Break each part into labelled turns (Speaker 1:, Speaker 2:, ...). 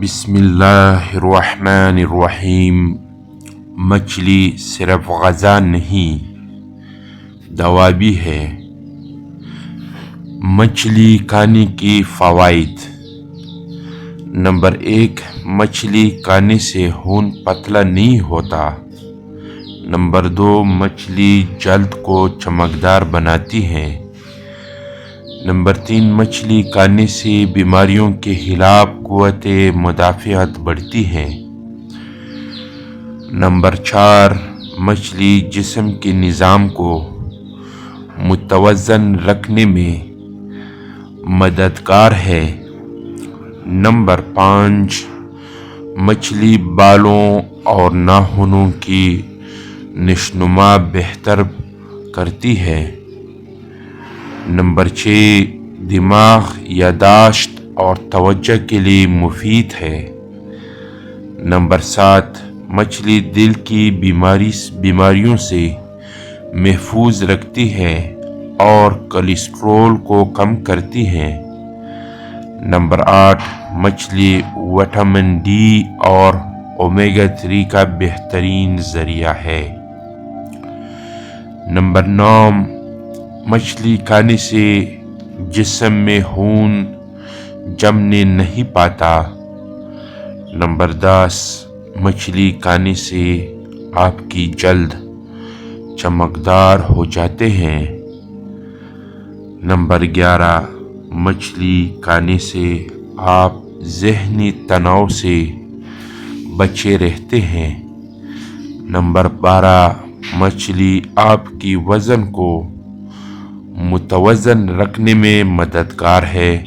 Speaker 1: بسم اللہ الرحمن الرحیم۔ مچھلی صرف غذا نہیں، دوا بھی ہے۔ مچھلی کھانے کے فوائد۔ نمبر 1، مچھلی کھانے سے خون پتلا نہیں ہوتا۔ نمبر 2، مچھلی جلد کو چمکدار بناتی ہے۔ نمبر 3، مچھلی کھانے سے بیماریوں کے خلاف قوت مدافعت بڑھتی ہے۔ نمبر 4، مچھلی جسم کے نظام کو متوازن رکھنے میں مددگار ہے۔ نمبر 5، مچھلی بالوں اور ناخنوں کی نشوونما بہتر کرتی ہے۔ نمبر 6، دماغ، یادداشت اور توجہ کے لیے مفید ہے۔ نمبر 7، مچھلی دل کی بیماریوں سے محفوظ رکھتی ہے اور کولیسٹرول کو کم کرتی ہے۔ نمبر 8، مچھلی وٹامن ڈی اور اومیگا 3 کا بہترین ذریعہ ہے۔ نمبر 9، مچھلی کھانے سے جسم میں خون جمنے نہیں پاتا۔ نمبر 10، مچھلی کھانے سے آپ کی جلد چمکدار ہو جاتے ہیں۔ نمبر 11، مچھلی کھانے سے آپ ذہنی تناؤ سے بچے رہتے ہیں۔ نمبر 12، مچھلی آپ کی وزن کو متوازن رکھنے میں مددگار ہے۔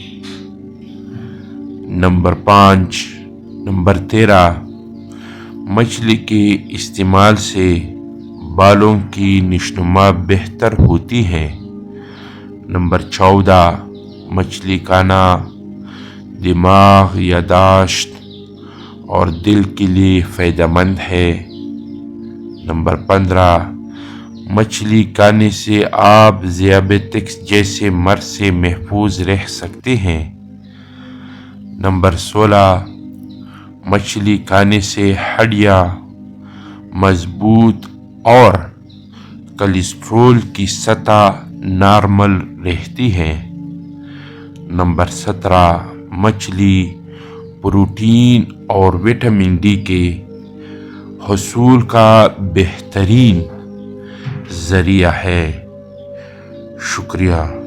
Speaker 1: نمبر 13، مچھلی کے استعمال سے بالوں کی نشوونما بہتر ہوتی ہے۔ نمبر 14، مچھلی کھانا دماغ، یادداشت اور دل کے لیے فائدہ مند ہے۔ نمبر 15، مچھلی کھانے سے آپ ذیابیطس جیسے مرض سے محفوظ رہ سکتے ہیں۔ نمبر 16، مچھلی کھانے سے ہڈیاں مضبوط اور کولیسٹرول کی سطح نارمل رہتی ہے۔ نمبر 17، مچھلی پروٹین اور وٹامن ڈی کے حصول کا بہترین ذریعہ ہے۔ شکریہ۔